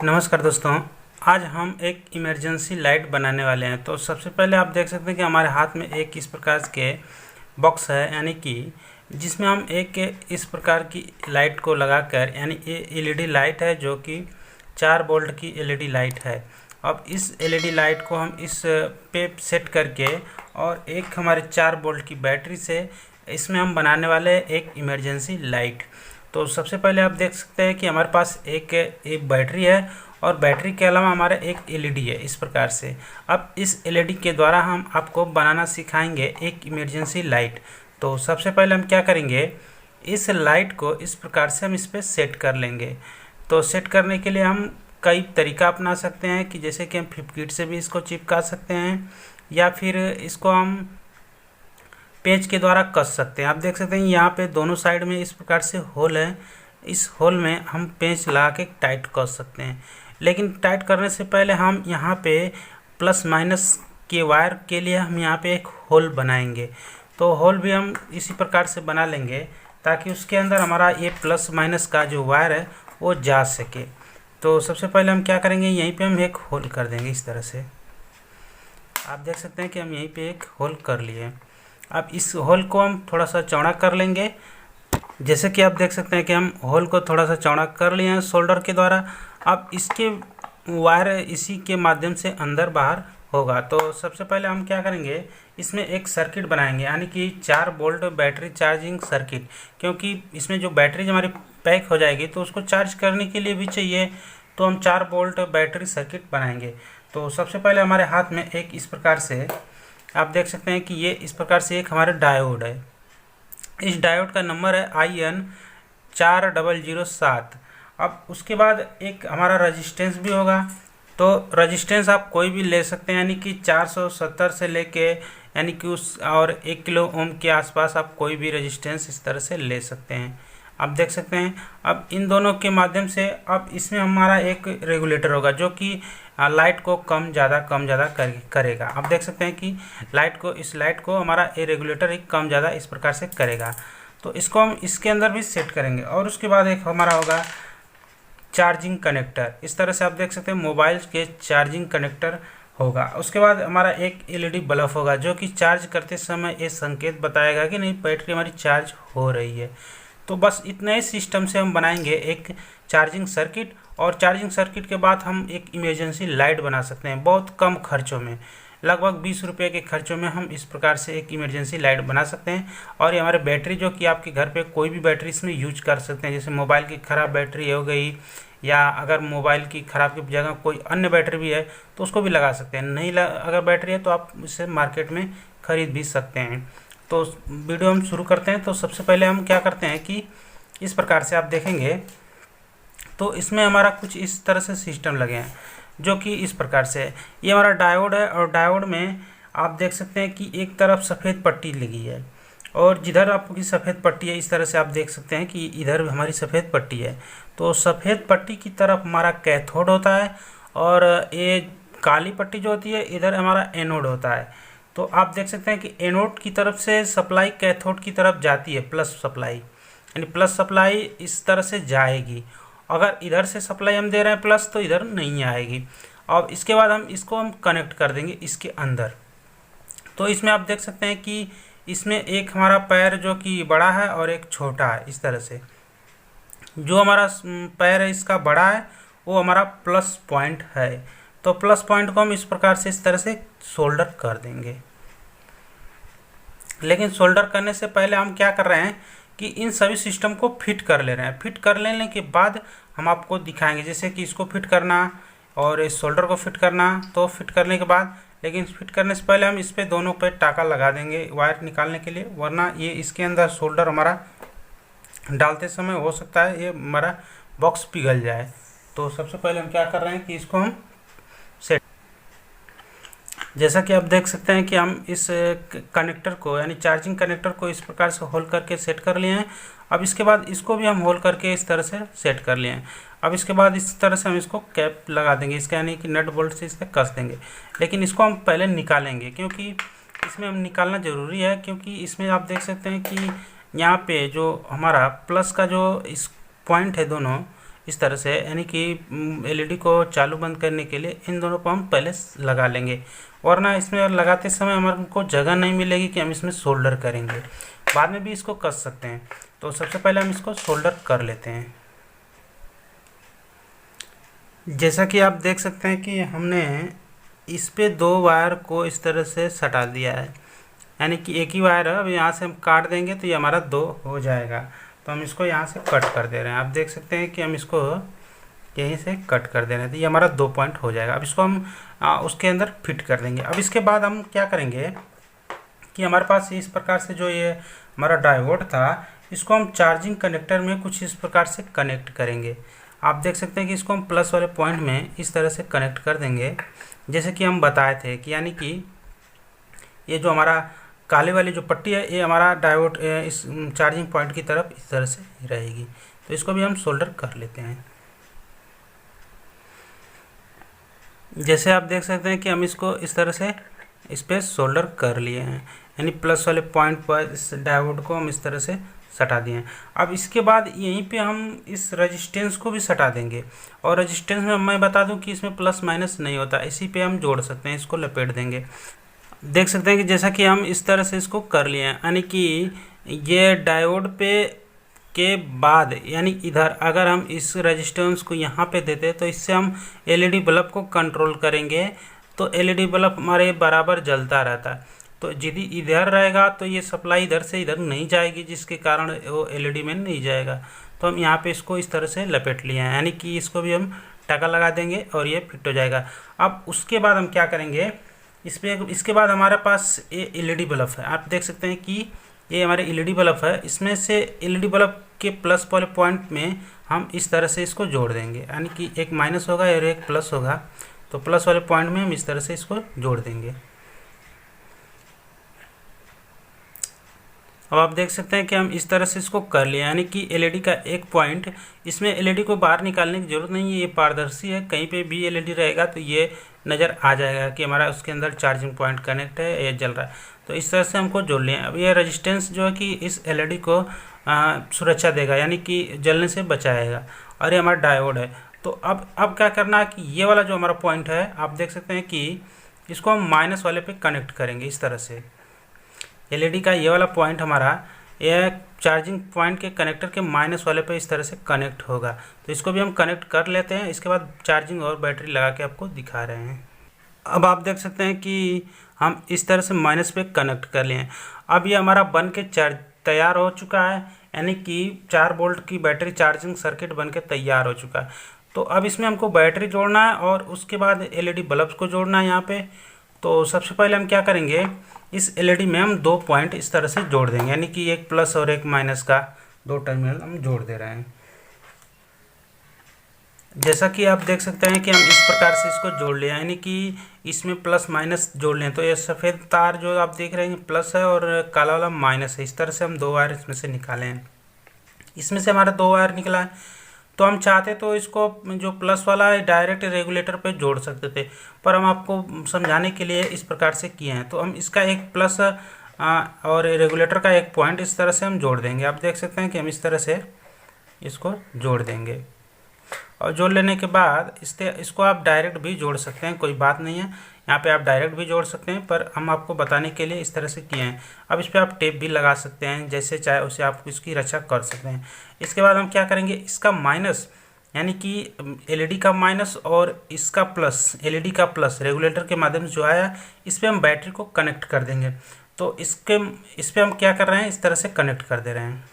नमस्कार दोस्तों। आज हम एक इमरजेंसी लाइट बनाने वाले हैं। तो सबसे पहले आप देख सकते हैं कि हमारे हाथ में एक इस प्रकार के बॉक्स है, यानी कि जिसमें हम एक इस प्रकार की लाइट को लगाकर, यानी ये एलईडी लाइट है जो कि 4 वोल्ट की एलईडी लाइट है। अब इस एलईडी लाइट को हम इस पे सेट करके और एक हमारे 4 वोल्ट की बैटरी से इसमें हम बनाने वाले एक इमरजेंसी लाइट। तो सबसे पहले आप देख सकते हैं कि हमारे पास एक बैटरी है और बैटरी के अलावा हमारा एक एलईडी है इस प्रकार से। अब इस एलईडी के द्वारा हम आपको बनाना सिखाएंगे एक इमरजेंसी लाइट। तो सबसे पहले हम क्या करेंगे, इस लाइट को इस प्रकार से हम इस पर सेट कर लेंगे। तो सेट करने के लिए हम कई तरीका अपना सकते हैं कि जैसे कि हम फ्लिपकिट से भी इसको चिपका सकते हैं या फिर इसको हम पेज के द्वारा कस सकते हैं। आप देख सकते हैं यहाँ पे दोनों साइड में इस प्रकार से होल है। इस होल में हम पेंच लगा के टाइट कस सकते हैं, लेकिन टाइट करने से पहले हम यहाँ पे प्लस माइनस के वायर के लिए हम यहाँ पे एक होल बनाएंगे। तो होल भी हम इसी प्रकार से बना लेंगे ताकि उसके अंदर हमारा ये प्लस माइनस का जो वायर है वो जा सके। तो सबसे पहले हम क्या करेंगे, यहीं पे हम एक होल कर देंगे इस तरह से। आप देख सकते हैं कि हम यहीं पे एक होल कर लिए। अब इस होल को हम थोड़ा सा चौड़ा कर लेंगे। जैसे कि आप देख सकते हैं कि हम होल को थोड़ा सा चौड़ा कर लिए हैं सोल्डर के द्वारा। अब इसके वायर इसी के माध्यम से अंदर बाहर होगा। तो सबसे पहले हम क्या करेंगे, इसमें एक सर्किट बनाएंगे, यानी कि 4 वोल्ट बैटरी चार्जिंग सर्किट। क्योंकि इसमें जो बैटरी हमारी पैक हो जाएगी तो उसको चार्ज करने के लिए भी चाहिए, तो हम 4 वोल्ट बैटरी सर्किट बनाएंगे। तो सबसे पहले हमारे हाथ में एक इस प्रकार से आप देख सकते हैं कि ये इस प्रकार से एक हमारा डायोड है। इस डायोड का नंबर है IN4007। अब उसके बाद एक हमारा रेजिस्टेंस भी होगा। तो रेजिस्टेंस आप कोई भी ले सकते हैं, यानी कि 470 से लेके यानी कि उस और 1 किलो ओम के आसपास आप कोई भी रेजिस्टेंस इस तरह से ले सकते हैं। आप देख सकते हैं अब इन दोनों के माध्यम से अब इसमें हमारा एक रेगुलेटर होगा जो कि लाइट को कम ज़्यादा करेगा। आप देख सकते हैं कि इस लाइट को हमारा ये रेगुलेटर ही कम ज़्यादा इस प्रकार से करेगा। तो इसको हम इसके अंदर भी सेट करेंगे। और उसके बाद एक हमारा होगा चार्जिंग कनेक्टर। इस तरह से आप देख सकते हैं मोबाइल के चार्जिंग कनेक्टर होगा। उसके बाद हमारा एक एलईडी बल्ब होगा जो कि चार्ज करते समय ये संकेत बताएगा कि नहीं बैटरी हमारी चार्ज हो रही है। तो बस इतने ही सिस्टम से हम बनाएंगे एक चार्जिंग सर्किट। और चार्जिंग सर्किट के बाद हम एक इमरजेंसी लाइट बना सकते हैं बहुत कम खर्चों में, लगभग 20 रुपये के खर्चों में हम इस प्रकार से एक इमरजेंसी लाइट बना सकते हैं। और ये हमारे बैटरी जो कि आपके घर पे कोई भी बैटरी इसमें यूज कर सकते हैं, जैसे मोबाइल की ख़राब बैटरी हो गई या अगर मोबाइल की ख़राब की जगह कोई अन्य बैटरी भी है तो उसको भी लगा सकते हैं। नहीं अगर बैटरी है तो आप इसे मार्केट में ख़रीद भी सकते हैं। तो वीडियो हम शुरू करते हैं। तो सबसे पहले हम क्या करते हैं कि इस प्रकार से आप देखेंगे तो इसमें हमारा कुछ इस तरह से सिस्टम लगे हैं जो कि इस प्रकार से है। ये हमारा डायोड है और डायोड में आप देख सकते हैं कि एक तरफ सफ़ेद पट्टी लगी है और जिधर आपकी सफ़ेद पट्टी है इस तरह से आप देख सकते हैं कि इधर हमारी सफ़ेद पट्टी है। तो सफ़ेद पट्टी की तरफ हमारा कैथोड होता है और ये काली पट्टी जो होती है इधर हमारा एनोड होता है। तो आप देख सकते हैं कि एनोड की तरफ से सप्लाई कैथोड की तरफ जाती है, प्लस सप्लाई, यानी प्लस सप्लाई इस तरह से जाएगी। अगर इधर से सप्लाई हम दे रहे हैं प्लस तो इधर नहीं आएगी। और इसके बाद हम कनेक्ट कर देंगे इसके अंदर। तो इसमें आप देख सकते हैं कि इसमें एक हमारा पैर जो कि बड़ा है और एक छोटा है। इस तरह से जो हमारा पैर है इसका बड़ा है वो हमारा प्लस पॉइंट है। तो प्लस पॉइंट को हम इस प्रकार से इस तरह से सोल्डर कर देंगे। लेकिन सोल्डर करने से पहले हम क्या कर रहे हैं कि इन सभी सिस्टम को फिट कर ले रहे हैं। फिट कर लेने के बाद हम आपको दिखाएंगे, जैसे कि इसको फिट करना और इस शोल्डर को फिट करना। तो फिट करने के बाद, लेकिन फिट करने से पहले हम इस पे दोनों पे टाका लगा देंगे वायर निकालने के लिए, वरना ये इसके अंदर शोल्डर हमारा डालते समय हो सकता है ये हमारा बॉक्स पिघल जाए। तो सबसे पहले हम क्या कर रहे हैं कि इसको हम सेट, जैसा कि आप देख सकते हैं कि हम इस कनेक्टर को यानी चार्जिंग कनेक्टर को इस प्रकार से होल करके सेट कर लिए हैं। अब इसके बाद इसको भी हम होल करके इस तरह से सेट कर लिए हैं। अब इसके बाद इस तरह से हम इसको कैप लगा देंगे इसका, यानी कि नट बोल्ट से इसका कस देंगे। लेकिन इसको हम पहले निकालेंगे क्योंकि इसमें हम निकालना ज़रूरी है, क्योंकि इसमें आप देख सकते हैं कि यहाँ पे जो हमारा प्लस का जो इस पॉइंट है दोनों, इस तरह से, यानी कि एलईडी को चालू बंद करने के लिए इन दोनों को हम पहले लगा लेंगे, वरना इसमें लगाते समय हमारे को जगह नहीं मिलेगी कि हम इसमें सोल्डर करेंगे। बाद में भी इसको कस सकते हैं। तो सबसे पहले हम इसको सोल्डर कर लेते हैं। जैसा कि आप देख सकते हैं कि हमने इस पे 2 वायर को इस तरह से सटा दिया है, यानी कि एक ही वायर है। अब यहाँ से हम काट देंगे तो ये हमारा 2 हो जाएगा। तो हम इसको यहाँ से कट कर दे रहे हैं। आप देख सकते हैं कि हम इसको यहीं से कट कर दे रहे हैं, तो ये हमारा 2 पॉइंट हो जाएगा। अब इसको हम उसके अंदर फिट कर देंगे। अब इसके बाद हम क्या करेंगे कि हमारे पास इस प्रकार से जो ये हमारा डायोड था, इसको हम चार्जिंग कनेक्टर में कुछ इस प्रकार से कनेक्ट करेंगे। आप देख सकते हैं कि इसको हम प्लस वाले पॉइंट में इस तरह से कनेक्ट कर देंगे, जैसे कि हम बताए थे कि यानी कि ये जो हमारा काले वाली जो पट्टी है, ये हमारा डायोड इस चार्जिंग पॉइंट की तरफ इस तरह से रहेगी। तो इसको भी हम सोल्डर कर लेते हैं। जैसे आप देख सकते हैं कि हम इसको इस तरह से इस पर सोल्डर कर लिए हैं, यानी प्लस वाले पॉइंट पर इस डायोड को हम इस तरह से सटा दिए हैं। अब इसके बाद यहीं पे हम इस रेजिस्टेंस को भी सटा देंगे, और रेजिस्टेंस में मैं बता दूं कि इसमें प्लस माइनस नहीं होता, इसी पे हम जोड़ सकते हैं, इसको लपेट देंगे। देख सकते हैं कि जैसा कि हम इस तरह से इसको कर लिए हैं, यानी कि ये डायोड पे के बाद, यानी इधर अगर हम इस रेजिस्टेंस को यहाँ पे देते तो इससे हम एलईडी बल्ब को कंट्रोल करेंगे, तो एलईडी बल्ब हमारे बराबर जलता रहता है। तो यदि इधर रहेगा तो ये सप्लाई इधर से इधर नहीं जाएगी, जिसके कारण वो एलईडी में नहीं जाएगा। तो हम यहाँ पे इसको इस तरह से लपेट लिए हैं, यानी कि इसको भी हम टका लगा देंगे और ये फिट हो जाएगा। अब उसके बाद हम क्या करेंगे, इसके बाद हमारे पास ये एलईडी बल्ब है। आप देख सकते हैं कि ये हमारे एलईडी बल्ब है, इसमें से एलईडी बल्ब के प्लस वाले पॉइंट में हम इस तरह से इसको जोड़ देंगे, यानी कि एक माइनस होगा और एक प्लस होगा। तो प्लस वाले पॉइंट में हम इस तरह से इसको जोड़ देंगे। अब आप देख सकते हैं कि हम इस तरह से इसको कर लिया, यानी कि एलईडी का एक पॉइंट, इसमें एलईडी को बाहर निकालने की ज़रूरत नहीं है, ये पारदर्शी है, कहीं पे भी एलईडी रहेगा तो ये नज़र आ जाएगा कि हमारा उसके अंदर चार्जिंग पॉइंट कनेक्ट है, ये जल रहा है। तो इस तरह से हमको जोड़ लिया। अब ये रेजिस्टेंस जो है कि इस एलईडी को सुरक्षा देगा, यानी कि जलने से बचाएगा, और ये हमारा डायोड है। तो अब क्या करना है कि ये वाला जो हमारा पॉइंट है, आप देख सकते हैं कि इसको हम माइनस वाले पे कनेक्ट करेंगे इस तरह से। एलईडी का ये वाला पॉइंट हमारा ये चार्जिंग पॉइंट के कनेक्टर के माइनस वाले पे इस तरह से कनेक्ट होगा। तो इसको भी हम कनेक्ट कर लेते हैं। इसके बाद चार्जिंग और बैटरी लगा के आपको दिखा रहे हैं। अब आप देख सकते हैं कि हम इस तरह से माइनस पे कनेक्ट कर लिए हैं। अब ये हमारा बन के तैयार हो चुका है, यानी कि 4 वोल्ट की बैटरी चार्जिंग सर्किट बन के तैयार हो चुका है। तो अब इसमें हमको बैटरी जोड़ना है और उसके बाद एलईडी बल्ब को जोड़ना है यहाँ पे। तो सबसे पहले हम क्या करेंगे, इस एलईडी में हम 2 पॉइंट इस तरह से जोड़ देंगे, यानी कि एक प्लस और एक माइनस का 2 टर्मिनल हम जोड़ दे रहे हैं। जैसा कि आप देख सकते हैं कि हम इस प्रकार से इसको जोड़ लिया, यानी कि इसमें प्लस माइनस जोड़ लें। तो ये सफ़ेद तार जो आप देख रहे हैं प्लस है और काला वाला माइनस है। इस तरह से हम 2 वायर इसमें से निकाले हैं। इसमें से हमारा 2 वायर निकला है। तो हम चाहते तो इसको जो प्लस वाला है डायरेक्ट रेगुलेटर पे जोड़ सकते थे, पर हम आपको समझाने के लिए इस प्रकार से किए हैं। तो हम इसका एक प्लस और रेगुलेटर का एक पॉइंट इस तरह से हम जोड़ देंगे। आप देख सकते हैं कि हम इस तरह से इसको जोड़ देंगे, और जोड़ लेने के बाद इसको आप डायरेक्ट भी जोड़ सकते हैं, कोई बात नहीं है। यहाँ पे आप डायरेक्ट भी जोड़ सकते हैं, पर हम आपको बताने के लिए इस तरह से किए हैं। अब इस पर आप टेप भी लगा सकते हैं, जैसे चाहे उसे आप इसकी रक्षा कर सकते हैं। इसके बाद हम क्या करेंगे, इसका माइनस, यानी कि एलईडी का माइनस और इसका प्लस, एलईडी का प्लस रेगुलेटर के माध्यम से जो आया, इस पर हम बैटरी को कनेक्ट कर देंगे। तो इस पर हम क्या कर रहे हैं, इस तरह से कनेक्ट कर दे रहे हैं।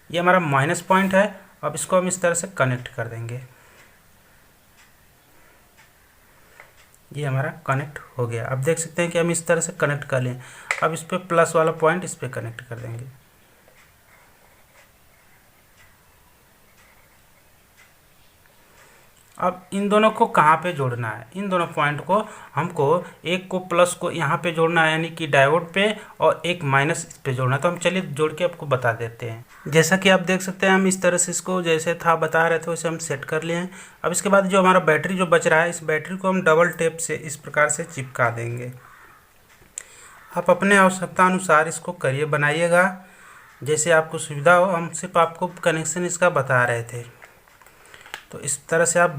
ये हमारा माइनस पॉइंट है। अब इसको हम इस तरह से कनेक्ट कर देंगे। ये हमारा कनेक्ट हो गया। अब देख सकते हैं कि हम इस तरह से कनेक्ट कर लें। अब इस पर प्लस वाला पॉइंट इस पर कनेक्ट कर देंगे। अब इन दोनों को कहाँ पे जोड़ना है, इन दोनों पॉइंट को हमको एक को प्लस को यहाँ पे जोड़ना है, यानी कि डायोड पे, और एक माइनस इस पे जोड़ना है। तो हम चलिए जोड़ के आपको बता देते हैं। जैसा कि आप देख सकते हैं, हम इस तरह से इसको जैसे था बता रहे थे वैसे हम सेट कर लिए हैं। अब इसके बाद जो हमारा बैटरी जो बच रहा है, इस बैटरी को हम डबल टेप से इस प्रकार से चिपका देंगे। आप अपने आवश्यकता अनुसार इसको करिए, बनाइएगा जैसे आपको सुविधा हो। हम सिर्फ आपको कनेक्शन इसका बता रहे थे। तो इस तरह से आप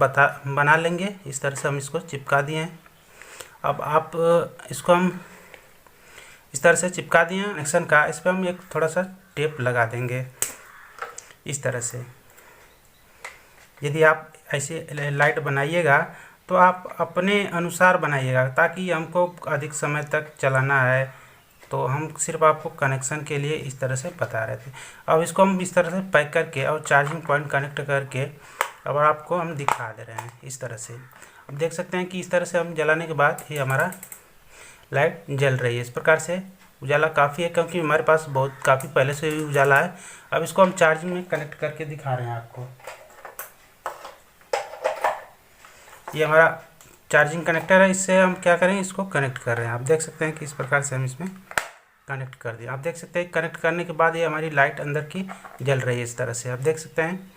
बना लेंगे। इस तरह से हम इसको चिपका दिए हैं। अब आप इसको हम इस तरह से चिपका दिए हैं कनेक्शन का। इस पर हम एक थोड़ा सा टेप लगा देंगे इस तरह से। यदि आप ऐसे लाइट बनाइएगा तो आप अपने अनुसार बनाइएगा, ताकि हमको अधिक समय तक चलाना है, तो हम सिर्फ आपको कनेक्शन के लिए इस तरह से बता रहे थे। अब इसको हम इस तरह से पैक करके और चार्जिंग पॉइंट कनेक्ट करके अब आपको हम दिखा दे रहे हैं इस तरह से। अब देख सकते हैं कि इस तरह से हम जलाने के बाद ये हमारा लाइट जल रही है। इस प्रकार से उजाला काफ़ी है, क्योंकि हमारे पास काफ़ी पहले से भी उजाला है। अब इसको हम चार्जिंग में कनेक्ट करके दिखा रहे हैं आपको। ये हमारा चार्जिंग कनेक्टर है, इससे हम क्या करें, इसको कनेक्ट कर रहे हैं। आप देख सकते हैं कि इस प्रकार से हम इसमें कनेक्ट कर दिया। आप देख सकते हैं कनेक्ट करने के बाद ये हमारी लाइट अंदर की जल रही है इस तरह से। आप देख सकते हैं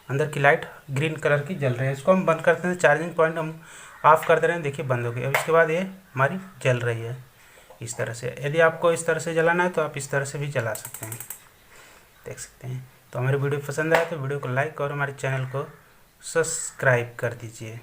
अंदर की लाइट ग्रीन कलर की जल रही है। इसको हम बंद करते हैं, चार्जिंग पॉइंट हम ऑफ कर दे रहे हैं, देखिए बंद हो गई। अब इसके बाद ये हमारी जल रही है इस तरह से। यदि आपको इस तरह से जलाना है तो आप इस तरह से भी जला सकते हैं, देख सकते हैं। तो हमारी वीडियो पसंद आए तो वीडियो को लाइक और हमारे चैनल को सब्सक्राइब कर दीजिए।